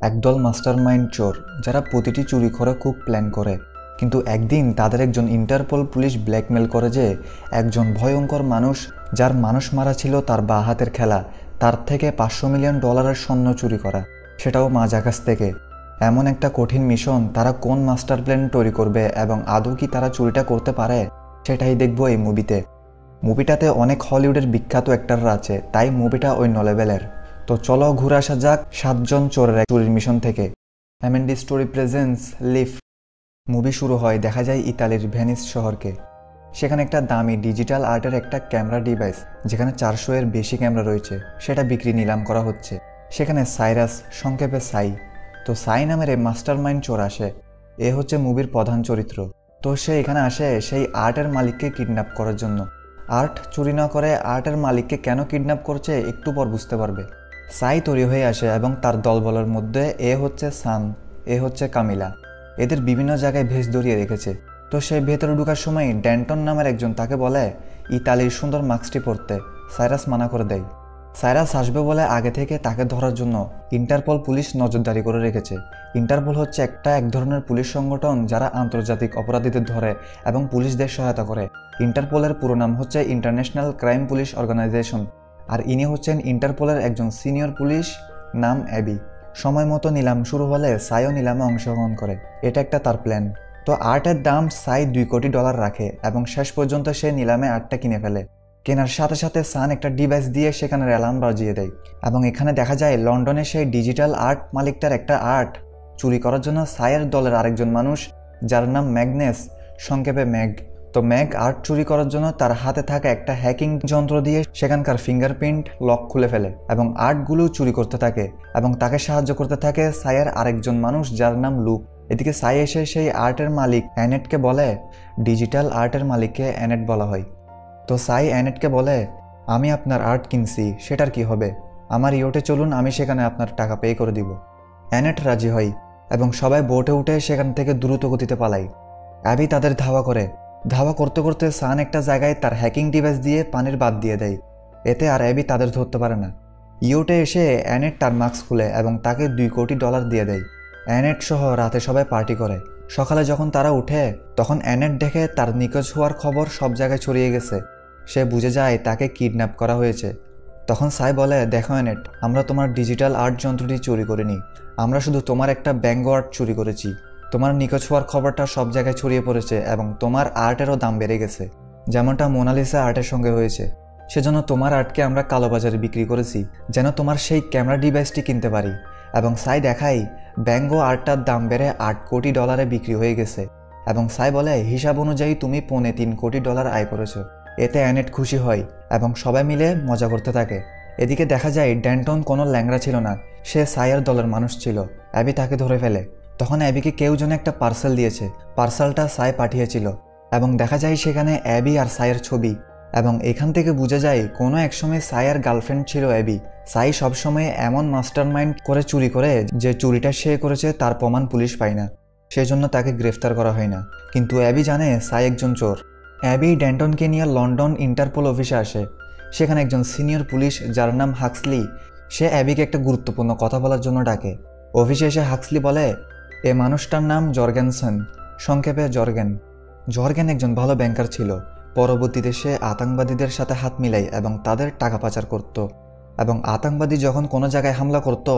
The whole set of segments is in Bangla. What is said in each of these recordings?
একদল মাস্টারমাইন্ড চোর যারা প্রতিটি চুরি করে খুব প্ল্যান করে, কিন্তু একদিন তাদের একজন ইন্টারপোল পুলিশ ব্ল্যাকমেল করে যে একজন ভয়ঙ্কর মানুষ, যার মানুষ মারা ছিল তার বাঁ হাতের খেলা, তার থেকে $500 মিলিয়ন স্বর্ণ চুরি করা, সেটাও মাঝ আকাশ থেকে। এমন একটা কঠিন মিশন, তারা কোন মাস্টার প্ল্যান তৈরি করবে এবং আদৌ কি তারা চুরিটা করতে পারে, সেটাই দেখবো এই মুভিতে। মুভিটাতে অনেক হলিউডের বিখ্যাত অ্যাক্টররা আছে, তাই মুভিটা ওই লেভেলের। তো চলো ঘুরে আসা যাক 7 জন চোরের চুরির মিশন থেকে। অ্যামেন্ডি স্টোরি প্রেজেন্স লিফ। মুভি শুরু হয়, দেখা যায় ইতালির ভেনিস শহরকে। সেখানে একটা দামি ডিজিটাল আর্টের একটা ক্যামেরা ডিভাইস, যেখানে 400 এর বেশি ক্যামেরা রয়েছে, সেটা বিক্রি নিলাম করা হচ্ছে। সেখানে সাইরাস, সংক্ষেপে সাই। তো সাই নামের এই মাস্টারমাইন্ড চোর আসে। এ হচ্ছে মুভির প্রধান চরিত্র। তো সে এখানে আসে সেই আর্টের মালিককে কিডন্যাপ করার জন্য। আর্ট চুরি না করে আর্টের মালিককে কেন কিডন্যাপ করছে একটু পর বুঝতে পারবে। সাই তৈরি হয়ে আসে এবং তার দলবলের মধ্যে এ হচ্ছে সান, এ হচ্ছে কামিলা। এদের বিভিন্ন জায়গায় ভেস ধরিয়ে রেখেছে। তো সে ভেতরে ঢোকার সময় ড্যান্টন নামের একজন তাকে বলে ইতালির সুন্দর মাস্কটি পরতে। সাইরাস মানা করে দেয়। সাইরাস আসবে বলে আগে থেকে তাকে ধরার জন্য ইন্টারপোল পুলিশ নজরদারি করে রেখেছে। ইন্টারপোল হচ্ছে এক ধরনের পুলিশ সংগঠন যারা আন্তর্জাতিক অপরাধীদের ধরে এবং পুলিশদের সহায়তা করে। ইন্টারপোলের পুরো নাম হচ্ছে ইন্টারন্যাশনাল ক্রাইম পুলিশ অর্গানাইজেশন। আর ইনি হচ্ছেন ইন্টারপোলের একজন সিনিয়র পুলিশ, নাম অ্যাবি। সময় মতো নিলাম শুরু হলে সাইও নিলামে অংশগ্রহণ করে। এটা একটা তার প্ল্যান। তো আর্টের দাম সাই $2 কোটি রাখে এবং শেষ পর্যন্ত সে নিলামে আর্টটা কিনে ফেলে। কেনার সাথে সাথে সান একটা ডিভাইস দিয়ে সেখানে অ্যালার্ম বাজিয়ে দেয় এবং এখানে দেখা যায় লন্ডনে সেই ডিজিটাল আর্ট মালিকটার একটা আর্ট চুরি করার জন্য সাইয়ের দলের আরেকজন মানুষ, যার নাম ম্যাগনেস, সংক্ষেপে ম্যাগ। তো ম্যাগ আর্ট চুরি করার জন্য তার হাতে থাকা একটা হ্যাকিং যন্ত্র দিয়ে সেখানকার ফিঙ্গারপ্রিন্ট লক খুলে ফেলে এবং আর্টগুলো চুরি করতে থাকে এবং তাকে সাহায্য করতে থাকে সাইয়ের আরেকজন মানুষ, যার নাম লুক। এদিকে সাই এসে সেই আর্টের মালিক অ্যানেটকে বলে, ডিজিটাল আর্টের মালিককে অ্যানেট বলা হয়। তো সাই অ্যানেটকে বলে, আমি আপনার আর্ট কিনছি, সেটার কি হবে? আমার ইয়োটে চলুন, আমি সেখানে আপনার টাকা পে করে দিব। অ্যানেট রাজি হয় এবং সবাই বোটে উঠে সেখান থেকে দ্রুত গতিতে পালায়। অ্যাবি তাদের ধাওয়া করতে করতে সান একটা জায়গায় তার হ্যাকিং ডিভাইস দিয়ে পানির বাদ দিয়ে দেয়। এতে আর অ্যাবি তাদের ধরতে পারে না। ইয়োটে এসে অ্যানেট তার মাস্ক খুলে এবং তাকে $2 কোটি দিয়ে দেয়। অ্যানেট সহ রাতে সবাই পার্টি করে। সকালে যখন তারা উঠে তখন অ্যানেট দেখে তার নিখোঁজ হওয়ার খবর সব জায়গায় ছড়িয়ে গেছে। সে বুঝে যায় তাকে কিডন্যাপ করা হয়েছে। তখন সাই বলে, দেখো অ্যানেট, আমরা তোমার ডিজিটাল আর্ট যন্ত্রটি চুরি করিনি, আমরা শুধু তোমার একটা ব্যঙ্গ আর্ট চুরি করেছি। তোমার নিখোঁজ হওয়ার খবরটা সব জায়গায় ছড়িয়ে পড়েছে এবং তোমার আর্টেরও দাম বেড়ে গেছে, যেমনটা মোনালিসা আর্টের সঙ্গে হয়েছে। সেজন্য তোমার আর্টকে আমরা কালোবাজারে বিক্রি করেছি যেন তোমার সেই ক্যামেরা ডিভাইসটি কিনতে পারি। এবং সাই দেখায় ব্যঙ্গ আর্টটার দাম বেড়ে $8 কোটি বিক্রি হয়ে গেছে এবং সাই বলে, হিসাব অনুযায়ী তুমি $3.25 কোটি আয় করেছো। এতে অ্যানেট খুশি হয় এবং সবাই মিলে মজা করতে থাকে। এদিকে দেখা যায় ড্যান্টন কোনো ল্যাংড়া ছিল না, সে সাইয়ের দলের মানুষ ছিল। অ্যাবি তাকে ধরে ফেলে। তখন অ্যাবিকে কেউ যেন একটা পার্সেল দিয়েছে, পার্সেলটা সাই পাঠিয়েছিল এবং দেখা যায় সেখানে অ্যাবি আর সাইয়ের ছবি। এবং এখান থেকে বোঝা যায় কোনো একসময় সাইয়ের গার্লফ্রেন্ড ছিল অ্যাবি। সাই সবসময় এমন মাস্টারমাইন্ড করে চুরি করে যে চুরিটা সে করেছে তার প্রমাণ পুলিশ পায় না, সেজন্য তাকে গ্রেফতার করা হয় না। কিন্তু অ্যাবি জানে সাই একজন চোর। অ্যাবি ড্যান্টনকে নিয়ে লন্ডন ইন্টারপোল অফিসে আসে। সেখানে একজন সিনিয়র পুলিশ, যার নাম হাক্সলি, সে অ্যাবিকে একটা গুরুত্বপূর্ণ কথা বলার জন্য ডাকে। অফিসে এসে হাক্সলি বলে, এ মানুষটার নাম জর্গেনসন, সংক্ষেপে জর্গেন। জর্গেন একজন ভালো ব্যাংকার ছিল। পরবর্তীতে সে আতঙ্কবাদীদের সাথে হাত মিলায় এবং তাদের টাকা পাচার করত। এবং আতঙ্কবাদী যখন কোনো জায়গায় হামলা করত,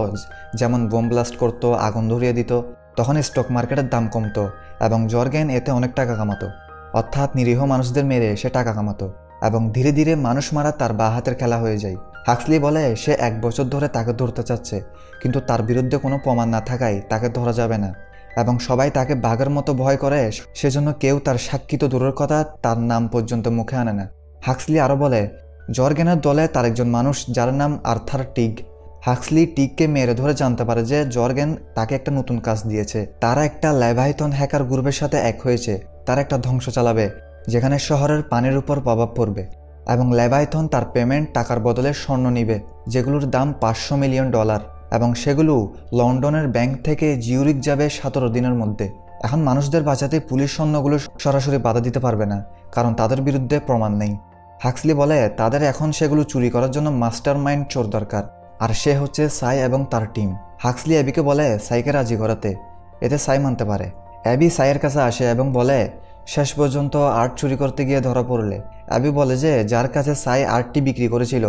যেমন বোম ব্লাস্ট করত, আগুন ধরিয়ে দিত, তখন স্টক মার্কেটের দাম কমত এবং জর্গেন এতে অনেক টাকা কামাতো। অর্থাৎ নিরীহ মানুষদের মেরে সে টাকা কামাতো এবং ধীরে ধীরে মানুষ মারা তার বাঁ হাতের খেলা হয়ে যায়। হাক্সলি বলে সে 1 বছর ধরে তাকে ধরতে চাচ্ছে, কিন্তু তার বিরুদ্ধে কোনো প্রমাণ না থাকায় তাকে ধরা যাবে না এবং সবাই তাকে বাঘের মতো ভয় করে, সেজন্য কেউ তার সাক্ষী তো দূরের কথা, তার নাম পর্যন্ত মুখে আনে না। হাক্সলি আরও বলে, জর্গেনের দলে তার একজন মানুষ, যার নাম আর্থার টিগ। হাক্সলি টিগকে মেরে ধরে জানতে পারে যে জর্গেন তাকে একটা নতুন কাজ দিয়েছে। তারা একটা লেভাইথন হ্যাকার গ্রুপের সাথে এক হয়েছে। তারা একটা ধ্বংস চালাবে যেখানে শহরের পানির উপর প্রভাব পড়বে এবং লেভাইথন তার পেমেন্ট টাকার বদলে স্বর্ণ নিবে, যেগুলোর দাম $500 মিলিয়ন এবং সেগুলো লন্ডনের ব্যাংক থেকে জিউরিক যাবে 17 দিনের মধ্যে। এখন মানুষদের বাঁচাতে পুলিশ স্বর্ণগুলো সরাসরি বাধা দিতে পারবে না, কারণ তাদের বিরুদ্ধে প্রমাণ নেই। হাক্সলি বলে তাদের এখন সেগুলো চুরি করার জন্য মাস্টারমাইন্ড চোর দরকার, আর সে হচ্ছে সাই এবং তার টিম। হাক্সলি অ্যাবিকে বলে সাইকে রাজি করাতে, এতে সাই মানতে পারে। অ্যাবি সাইয়ের কাছে আসে এবং বলে শেষ পর্যন্ত আর্ট চুরি করতে গিয়ে ধরা পড়লে। অ্যাবি বলে যে যার কাছে সাই আর্টটি বিক্রি করেছিল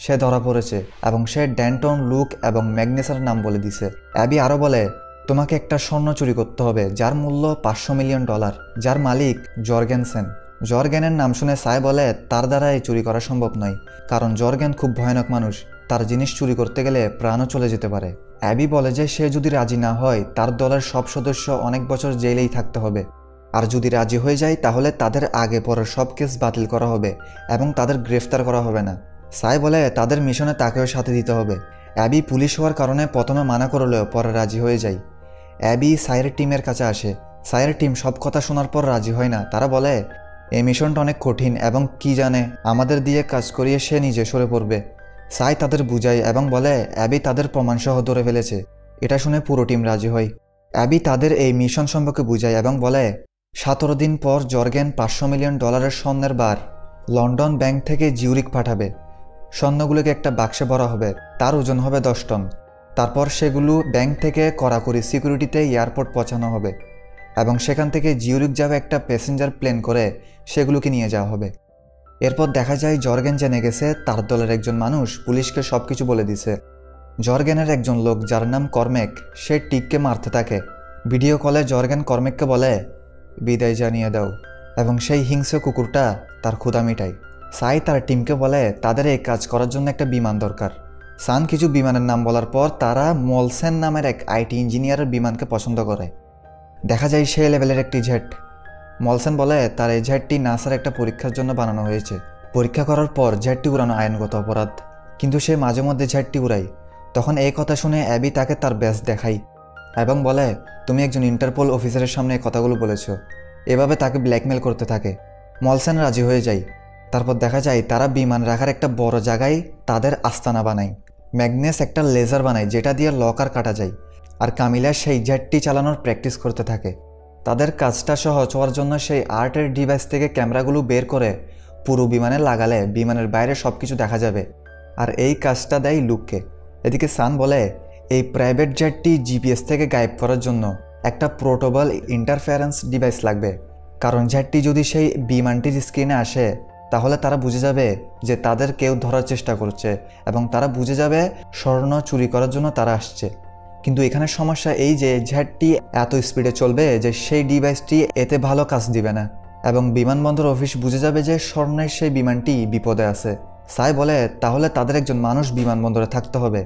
সে ধরা পড়েছে এবং সে ড্যান্টন, লুক এবং ম্যাগনেসের নাম বলে দিছে। অ্যাবি আরও বলে তোমাকে একটা স্বর্ণ চুরি করতে হবে যার মূল্য $500 মিলিয়ন, যার মালিক জর্গেনসেন। জর্গেনের নাম শুনে সাই বলে তার দ্বারা এই চুরি করা সম্ভব নয়, কারণ জর্গেন খুব ভয়ানক মানুষ, তার জিনিস চুরি করতে গেলে প্রাণও চলে যেতে পারে। অ্যাবি বলে যে সে যদি রাজি না হয় তার দলের সব সদস্য অনেক বছর জেলেই থাকতে হবে, আর যদি রাজি হয়ে যায় তাহলে তাদের আগে পরের সব কেস বাতিল করা হবে এবং তাদের গ্রেফতার করা হবে না। সাই বলে তাদের মিশনে তাকেও সাথে দিতে হবে। অ্যাবি পুলিশ হওয়ার কারণে প্রথমে মানা করলেও পরে রাজি হয়ে যায়। অ্যাবি সাইয়ের টিমের কাছে আসে। সাইয়ের টিম সব কথা শোনার পর রাজি হয় না। তারা বলে এই মিশনটা অনেক কঠিন এবং কি জানে আমাদের দিয়ে কাজ করিয়ে সে নিজে সরে পড়বে। সাই তাদের বুঝায় এবং বলে অ্যাবি তাদের প্রমাণসহ ধরে ফেলেছে। এটা শুনে পুরো টিম রাজি হয়। অ্যাবি তাদের এই মিশন সম্পর্কে বুঝায় এবং বলে 17 দিন পর জর্গেন $500 মিলিয়ন স্বর্ণের বার লন্ডন ব্যাংক থেকে জিউরিক পাঠাবে। স্বর্ণগুলোকে একটা বাক্সে ভরা হবে, তার ওজন হবে 10 টন। তারপর সেগুলো ব্যাংক থেকে কড়াকড়ি সিকিউরিটিতে এয়ারপোর্ট পৌঁছানো হবে এবং সেখান থেকে জিউরিক যাবে একটা প্যাসেঞ্জার প্লেন করে সেগুলোকে নিয়ে যাওয়া হবে। এরপর দেখা যায় জর্গেন জেনে গেছে তার দলের একজন মানুষ পুলিশকে সব কিছু বলে দিছে। জর্গেনের একজন লোক যার নাম কর্মেক, সে টিককে মারতে থাকে। ভিডিও কলে জর্গেন কর্মেককে বলে বিদায় জানিয়ে দাও এবং সেই হিংস্র কুকুরটা তার ক্ষুধা মিটায়। সাই তার টিমকে বলে তাদের এই কাজ করার জন্য একটা বিমান দরকার। সান কিছু বিমানের নাম বলার পর তারা মলসেন নামের এক আইটি ইঞ্জিনিয়ারের বিমানকে পছন্দ করে। দেখা যায় সে লেভেলের একটি জেট। মলসেন বলে তার এই জেটটি নাসার একটা পরীক্ষার জন্য বানানো হয়েছে। পরীক্ষা করার পর জেটটি উড়ানো আইনগত অপরাধ, কিন্তু সে মাঝে মধ্যে জেটটি উড়ায়। তখন এই কথা শুনে অ্যাবি তাকে তার ব্যাজ দেখায় এবং বলে তুমি একজন ইন্টারপোল অফিসারের সামনে এই কথাগুলো বলেছ। এভাবে তাকে ব্ল্যাকমেল করতে থাকে। মলসেন রাজি হয়ে যায়। তারপর দেখা যায় তারা বিমান রাখার একটা বড় জায়গায় তাদের আস্তানা বানায়। ম্যাগনেস একটা লেজার বানায় যেটা দিয়ে লকার কাটা যায়, আর কামিলা সেই জেটটি চালানোর প্র্যাকটিস করতে থাকে। তাদের কাজটা সহজ হওয়ার জন্য সেই আর্টের ডিভাইস থেকে ক্যামেরাগুলো বের করে পুরো বিমানে লাগালে বিমানের বাইরে সব কিছু দেখা যাবে, আর এই কাজটা দেয় লুককে। এদিকে সান বলে এই প্রাইভেট জেটটি জিপিএস থেকে গায়েব করার জন্য একটা পোর্টেবল ইন্টারফারেন্স ডিভাইস লাগবে, কারণ জেটটি যদি সেই বিমানটির স্ক্রিনে আসে তাহলে তারা বুঝে যাবে যে তাদের কেউ ধরার চেষ্টা করছে এবং তারা বুঝে যাবে স্বর্ণ চুরি করার জন্য তারা আসছে। কিন্তু এখানে সমস্যা এই যে জেটটি এত স্পিডে চলবে যে সেই ডিভাইসটি এতে ভালো কাজ দিবে না এবং বিমানবন্দর অফিস বুঝে যাবে যে স্বর্ণের সেই বিমানটি বিপদে আছে। সাই বলে তাহলে তাদের একজন মানুষ বিমানবন্দরে থাকতে হবে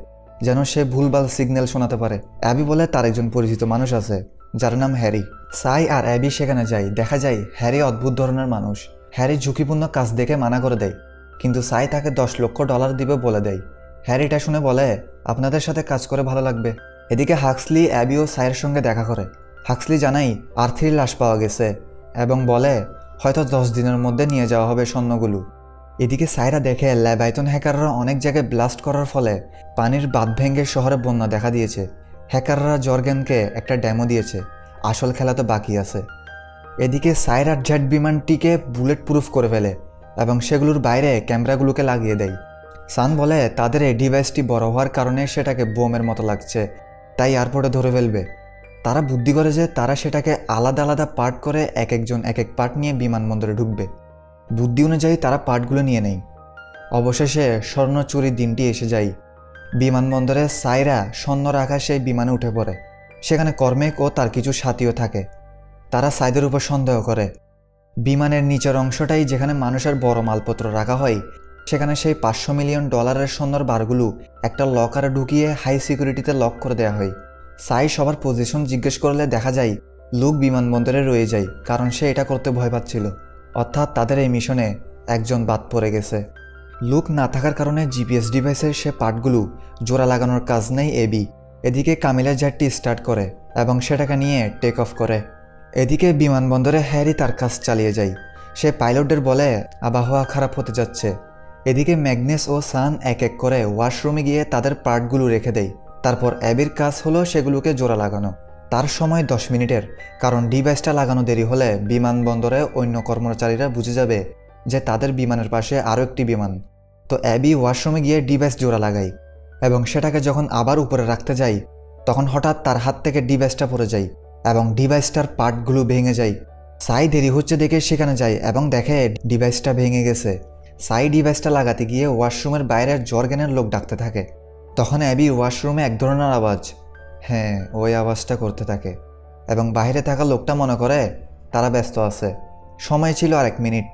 যেন সে ভুলভাল সিগন্যাল শোনাতে পারে। অ্যাবি বলে তার একজন পরিচিত মানুষ আছে যার নাম হ্যারি। সাই আর অ্যাবি সেখানে যায়। দেখা যায় হ্যারি অদ্ভুত ধরনের মানুষ। হ্যারি ঝুঁকিপূর্ণ কাজ দেখে মানা করে দেয়, কিন্তু সাই তাকে $10 লক্ষ দিবে বলে দেয়। হ্যারি এটা শুনে বলে আপনাদের সাথে কাজ করে ভালো লাগবে। এদিকে হাক্সলি অ্যাবি ও সাইয়ের সঙ্গে দেখা করে। হাক্সলি জানাই আর্থির লাশ পাওয়া গেছে এবং বলে হয়তো 10 দিনের মধ্যে নিয়ে যাওয়া হবে স্বর্ণগুলো। এদিকে সাইরা দেখে লেভাইথন হ্যাকাররা অনেক জায়গায় ব্লাস্ট করার ফলে পানির বাঁধ ভেঙে শহরে বন্যা দেখা দিয়েছে। হ্যাকাররা জর্গেনকে একটা ডেমো দিয়েছে, আসল খেলা তো বাকি আছে। এদিকে সাইরা জেট বিমানটিকে বুলেট প্রুফ করে ফেলে এবং সেগুলোর বাইরে ক্যামেরাগুলোকে লাগিয়ে দেয়। সান বলে তাদের এই ডিভাইসটি বড় হওয়ার কারণে সেটাকে বোমের মতো লাগছে, তাই এয়ারপোর্টে ধরে ফেলবে। তারা বুদ্ধি করে যে তারা সেটাকে আলাদা আলাদা পার্ট করে এক একজন এক এক পার্ট নিয়ে বিমানবন্দরে ঢুকবে। বুদ্ধি অনুযায়ী তারা পার্টগুলো নিয়ে নেয়। অবশেষে স্বর্ণ চুরির দিনটি এসে যায়। বিমানবন্দরে সাইরা স্বর্ণ রাখা সেই বিমানে উঠে পড়ে। সেখানে কর্মেক ও তার কিছু সাথীও থাকে। তারা সাইদের উপর সন্দেহ করে। বিমানের নিচের অংশটাই যেখানে মানুষের বড় মালপত্র রাখা হয় সেখানে সেই $500 মিলিয়ন স্বর্ণের বারগুলো একটা লকারে ঢুকিয়ে হাই সিকিউরিটিতে লক করে দেওয়া হয়। সাই সবার পজিশন জিজ্ঞেস করলে দেখা যায় লুক বিমানবন্দরে রয়ে যায়, কারণ সে এটা করতে ভয় পাচ্ছিল। অর্থাৎ তাদের এই মিশনে একজন বাদ পড়ে গেছে। লুক না থাকার কারণে জিপিএস ডিভাইসের সে পার্টগুলো জোড়া লাগানোর কাজ নেই এবি। এদিকে কামিলা জেটটি স্টার্ট করে এবং সেটাকে নিয়ে টেক অফ করে। এদিকে বিমানবন্দরে হ্যারি তার কাজ চালিয়ে যায়। সে পাইলটদের বলে আবহাওয়া খারাপ হতে যাচ্ছে। এদিকে ম্যাগনেস ও সান এক এক করে ওয়াশরুমে গিয়ে তাদের পার্টগুলো রেখে দেয়। তারপর অ্যাবির কাজ হলো সেগুলোকে জোড়া লাগানো। তার সময় 10 মিনিটের, কারণ ডিভাইসটা লাগানো দেরি হলে বিমানবন্দরে অন্য কর্মচারীরা বুঝে যাবে যে তাদের বিমানের পাশে আরও একটি বিমান। তো অ্যাবি ওয়াশরুমে গিয়ে ডিভাইস জোড়া লাগায়। এবং সেটাকে যখন আবার উপরে রাখতে যায় তখন হঠাৎ তার হাত থেকে ডিভাইসটা পড়ে যায় এবং ডিভাইসটার পার্টগুলো ভেঙে যায়। সাই দেরি হচ্ছে দেখে সেখানে যায় এবং দেখে ডিভাইসটা ভেঙে গেছে। সাই ডিভাইসটা লাগাতে গিয়ে ওয়াশরুমের বাইরে জর্গেনের লোক ডাকতে থাকে। তখন অ্যাবি ওয়াশরুমে এক ধরনের আওয়াজ, হ্যাঁ ওই আওয়াজটা করতে থাকে এবং বাইরে থাকা লোকটা মনে করে তারা ব্যস্ত আছে। সময় ছিল আর 1 মিনিট।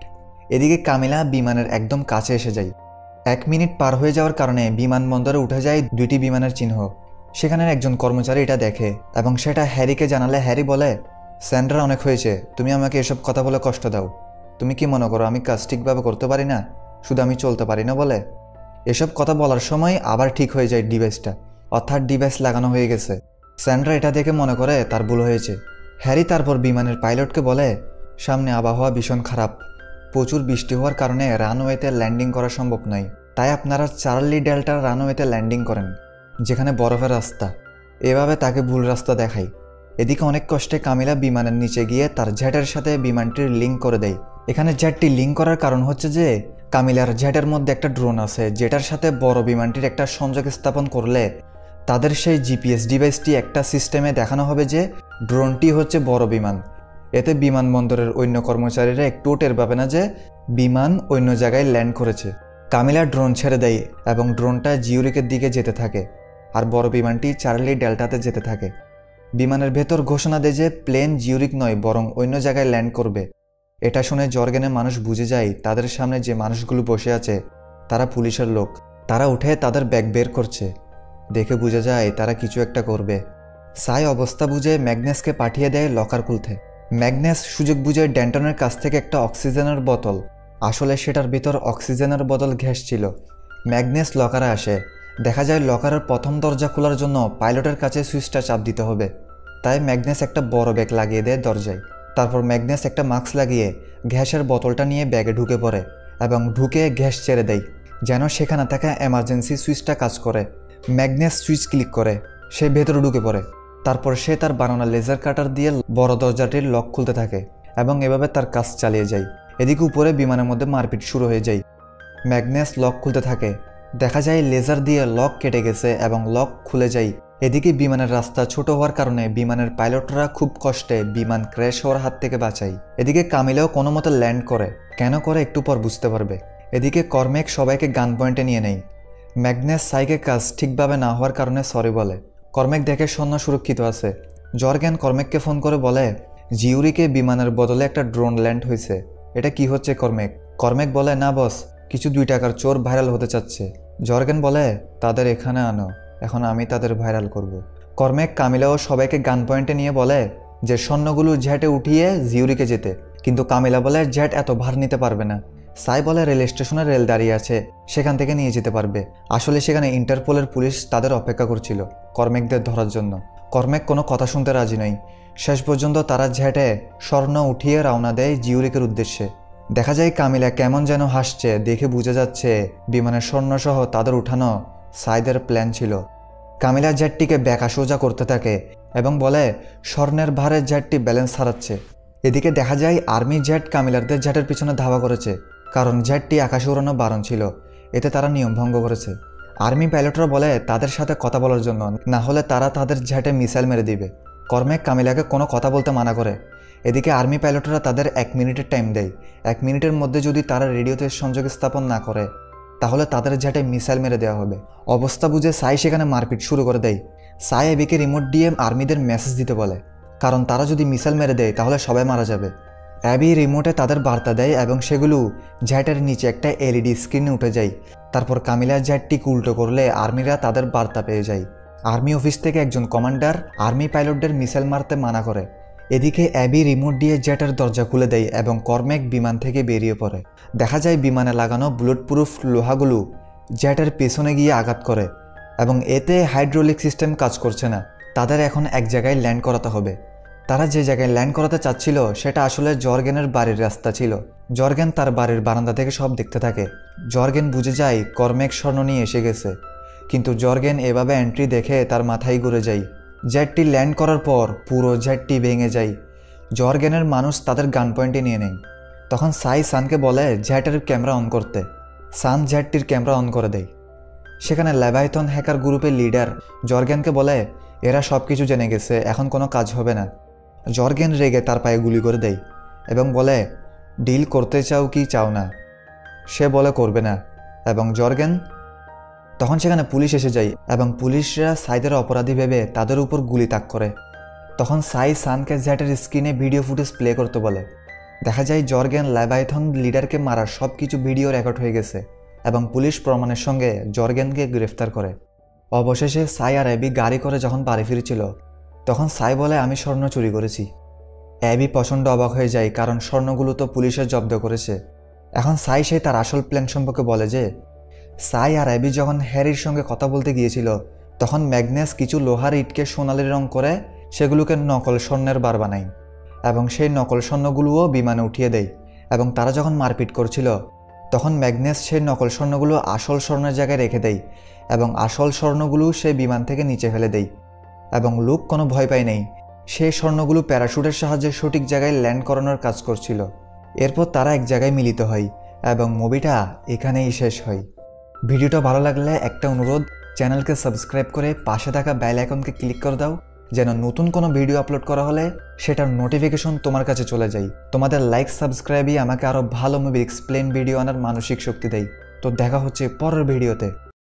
এদিকে কামিলা বিমানের একদম কাছে এসে যায়। 1 মিনিট পার হয়ে যাওয়ার কারণে বিমানবন্দরে উঠে যায় 2টি বিমানের চিহ্ন। সেখানের একজন কর্মচারী এটা দেখে এবং সেটা হ্যারিকে জানালে হ্যারি বলে, স্যান্ড্রা অনেক হয়েছে, তুমি আমাকে এসব কথা বলে কষ্ট দাও। তুমি কি মনে করো আমি কাজ ঠিকভাবে করতে পারি না, শুধু আমি চলতে পারি না বলে? এসব কথা বলার সময় আবার ঠিক হয়ে যায় ডিভাইসটা, অর্থাৎ ডিভাইস লাগানো হয়ে গেছে। স্যান্ড্রা এটা দেখে মনে করে তার ভুল হয়েছে। হ্যারি তারপর বিমানের পাইলটকে বলে, সামনে আবহাওয়া ভীষণ খারাপ, প্রচুর বৃষ্টি হওয়ার কারণে রানওয়েতে ল্যান্ডিং করা সম্ভব নয়, তাই আপনারা চার্লি ডেল্টার রানওয়েতে ল্যান্ডিং করেন, যেখানে বরফের রাস্তা। এভাবে তাকে ভুল রাস্তা দেখায়। এদিকে অনেক কষ্টে কামিলা বিমানের নিচে গিয়ে তার জেটের সাথে বিমানটির লিঙ্ক করে দেয়। এখানে জেটটি লিঙ্ক করার কারণ হচ্ছে যে কামিলার জেটের মধ্যে একটা ড্রোন আছে, যেটার সাথে বড় বিমানটির একটা সংযোগ স্থাপন করলে তাদের সেই জিপিএস ডিভাইসটি একটা সিস্টেমে দেখানো হবে যে ড্রোনটি হচ্ছে বড় বিমান। এতে বিমানবন্দরের অন্য কর্মচারীরা একটুও টের পাবে না যে বিমান অন্য জায়গায় ল্যান্ড করেছে। কামিলা ড্রোন ছেড়ে দেয় এবং ড্রোনটা জিউরিকের দিকে যেতে থাকে আর বড় বিমানটি চার্লি ডেল্টাতে যেতে থাকে। বিমানের ভেতর ঘোষণা দেয় যে প্লেন জিউরিক নয় বরং অন্য জায়গায় ল্যান্ড করবে। এটা শুনে জর্গেনের মানুষ বুঝে যায় তাদের সামনে যে মানুষগুলো বসে আছে তারা পুলিশের লোক। তারা উঠে তাদের ব্যাগ বের করছে, দেখে বোঝা যায় তারা কিছু একটা করবে। সাই অবস্থা বুঝে ম্যাগনেসকে পাঠিয়ে দেয় লকার খুলতে। ম্যাগনেস সুযোগ বুঝে ড্যান্টনের কাছ থেকে একটা অক্সিজেনের বোতল, আসলে সেটার ভিতর অক্সিজেনের বোতল গ্যাস ছিল। ম্যাগনেস লকারে আসে, দেখা যায় লকারের প্রথম দরজা খোলার জন্য পাইলটের কাছে সুইচটা চাপ দিতে হবে। তাই ম্যাগনেস একটা বড় ব্যাগ লাগিয়ে দেয় দরজায়। তারপর ম্যাগনেস একটা মাস্ক লাগিয়ে গ্যাসের বোতলটা নিয়ে ব্যাগে ঢুকে পড়ে এবং ঢুকে গ্যাস ছেড়ে দেয় যেন সেখানে থাকা এমার্জেন্সি সুইচটা কাজ করে। ম্যাগনেস সুইচ ক্লিক করে সে ভেতরে ঢুকে পড়ে। তারপর সে তার বানানো লেজার কাটার দিয়ে বড় দরজাটির লক খুলতে থাকে এবং এভাবে তার কাজ চালিয়ে যায়। এদিকে উপরে বিমানের মধ্যে মারপিট শুরু হয়ে যায়। ম্যাগনেস লক খুলতে থাকে, দেখা যায় লেজার দিয়ে লক কেটে গেছে এবং লক খুলে যায়। এদিকে বিমানের রাস্তা ছোট হওয়ার কারণে বিমানের পাইলটরা খুব কষ্টে বিমান ক্র্যাশ হওয়ার হাত থেকে বাঁচায়। এদিকে কামিলাও কোনো মতো ল্যান্ড করে, কেন করে একটু পর বুঝতে পারবে। এদিকে কর্মেক সবাইকে গান পয়েন্টে নিয়ে নেয়। ম্যাগনেস সাইকে কাজ ঠিকভাবে না হওয়ার কারণে সরি বলে। কর্মেক দেখে সৈন্য সুরক্ষিত আছে। জর্গেন কর্মেককে ফোন করে বলে, জিউরিকে বিমানের বদলে একটা ড্রোন ল্যান্ড হয়েছে, এটা কি হচ্ছে কর্মেক? কর্মেক বলে, না বস, কিছু 2 টাকার চোর ভাইরাল হতে চাচ্ছে। জর্গেন বলে, তাদের এখানে আনো, এখন আমি তাদের ভাইরাল করব। কর্মেক কামিলাও সবাইকে গান পয়েন্টে নিয়ে বলে যে স্বর্ণগুলো জেটে উঠিয়ে জিউরিকে যেতে, কিন্তু কামিলা বলে জেট এত ভার নিতে পারবে না। সাই বলে রেল স্টেশনে রেল দাঁড়িয়ে আছে, সেখান থেকে নিয়ে যেতে পারবে। আসলে সেখানে ইন্টারপোলের পুলিশ তাদের অপেক্ষা করছিল কর্মেকদের ধরার জন্য। কর্মেক কোনো কথা শুনতে রাজি নয়। শেষ পর্যন্ত তারা জেটে স্বর্ণ উঠিয়ে রওনা দেয় জিউরিকের উদ্দেশ্যে। দেখা যায় কামিলা কেমন যেন হাসছে, দেখে বোঝা যাচ্ছে বিমানের স্বর্ণসহ তাদের উঠানো সাইদের প্ল্যান ছিল। কামিলা জেটটিকে বেঁকা সোজা করতে থাকে এবং বলে স্বর্ণের ভারে জেটটি ব্যালেন্স হারাচ্ছে। এদিকে দেখা যায় আর্মি জেট কামিলারদের জেটের পিছনে ধাওয়া করেছে, কারণ জেটটি আকাশে উড়ানো বারণ ছিল, এতে তারা নিয়ম ভঙ্গ করেছে। আর্মি পাইলটরা বলে তাদের সাথে কথা বলার জন্য, না হলে তারা তাদের জেটে মিসাইল মেরে দিবে। কর্মেক কামিলাকে কোনো কথা বলতে মানা করে। এদিকে আর্মি পাইলটরা তাদের 1 মিনিটের টাইম দেয়। 1 মিনিটের মধ্যে যদি তারা রেডিওতে সংযোগ স্থাপন না করে তাহলে তাদের জেটে মিসাইল মেরে দেওয়া হবে। অবস্থা বুঝে সাই সেখানে মারপিট শুরু করে দেয়। সাই এবিকে রিমোট দিয়ে আর্মিদের মেসেজ দিতে বলে, কারণ তারা যদি মিসাইল মেরে দেয় তাহলে সবাই মারা যাবে। অ্যাবি রিমোটে তাদের বার্তা দেয় এবং সেগুলো জেটের নিচে একটা এলইডি স্ক্রিনে উঠে যায়। তারপর কামিলা জেটটিকে উল্টো করলে আর্মিরা তাদের বার্তা পেয়ে যায়। আর্মি অফিস থেকে একজন কমান্ডার আর্মি পাইলটদের মিসাইল মারতে মানা করে। এদিকে অ্যাবি রিমোট দিয়ে জেটের দরজা খুলে দেয় এবং কর্মেক বিমান থেকে বেরিয়ে পড়ে। দেখা যায় বিমানে লাগানো বুলেট প্রুফ লোহাগুলো জেটের পেছনে গিয়ে আঘাত করে এবং এতে হাইড্রোলিক সিস্টেম কাজ করছে না। তাদের এখন এক জায়গায় ল্যান্ড করাতে হবে। তারা যে জায়গায় ল্যান্ড করাতে চাচ্ছিল সেটা আসলে জর্গেনের বাড়ির রাস্তা ছিল। জর্গেন তার বাড়ির বারান্দা থেকে সব দেখতে থাকে। জর্গেন বুঝে যায় কর্মেক স্বর্ণ নিয়ে এসে গেছে, কিন্তু জর্গেন এভাবে এন্ট্রি দেখে তার মাথায় ঘুরে যায়। জেটটি ল্যান্ড করার পর পুরো জেটটি ভেঙে যায়। জর্গেনের মানুষ তাদের গান পয়েন্টে নিয়ে নেয়। তখন সাই সানকে বলে জেটের ক্যামেরা অন করতে। সান জেটটির ক্যামেরা অন করে দেয়। সেখানে লেভাইথন হ্যাকার গ্রুপের লিডার জর্গেনকে বলে এরা সব কিছু জেনে গেছে, এখন কোনো কাজ হবে না। জর্গেন রেগে তার পায়ে গুলি করে দেয় এবং বলে ডিল করতে চাও কি চাও না। সে বলে করবে না এবং জর্গেন তখন সেখানে পুলিশ এসে যায় এবং পুলিশরা সাইদের অপরাধী ভেবে তাদের উপর গুলি তাক করে। তখন সাই সানকে জ্যাটের স্ক্রিনে ভিডিও ফুটেজ প্লে করতে বলে। দেখা যায় জর্গেন লেভাইথন লিডারকে মারার সব কিছু ভিডিও রেকর্ড হয়ে গেছে এবং পুলিশ প্রমাণের সঙ্গে জর্গেনকে গ্রেফতার করে। অবশেষে সাই আর অ্যাবি গাড়ি করে যখন বাড়ি ফিরেছিল তখন সাই বলে আমি স্বর্ণ চুরি করেছি। অ্যাবি প্রচণ্ড অবাক হয়ে যায়, কারণ স্বর্ণগুলো তো পুলিশের জব্দ করেছে। এখন সাই সে তার আসল প্ল্যান সম্পর্কে বলে যে সাই আর অ্যাবি যখন হ্যারির সঙ্গে কথা বলতে গিয়েছিল তখন ম্যাগনাস কিছু লোহার ইটকে সোনালি রং করে সেগুলোকে নকল স্বর্ণের বার বানায় এবং সেই নকল স্বর্ণগুলোও বিমানে উঠিয়ে দেয়। এবং তারা যখন মারপিট করছিল তখন ম্যাগনাস সেই নকল স্বর্ণগুলো আসল স্বর্ণের জায়গায় রেখে দেয় এবং আসল স্বর্ণগুলো সেই বিমান থেকে নিচে ফেলে দেয়। এবং লুক কোনো ভয় পায় নাই, সেই স্বর্ণগুলো প্যারাশুটের সাহায্যে সঠিক জায়গায় ল্যান্ড করানোর কাজ করছিল। এরপর তারা এক জায়গায় মিলিত হয় এবং মুভিটা এখানেই শেষ হয়। ভিডিওটা ভালো লাগলে একটা অনুরোধ, চ্যানেলকে সাবস্ক্রাইব করে পাশে থাকা বেল আইকনকে ক্লিক করে দাও, যেন নতুন কোনো ভিডিও আপলোড করা হলে সেটার নোটিফিকেশন তোমার কাছে চলে যায়। তোমাদের লাইক সাবস্ক্রাইবই আমাকে আরও ভালো মুভি এক্সপ্লেন ভিডিও আনার মানসিক শক্তি দেয়। তো দেখা হচ্ছে পরের ভিডিওতে।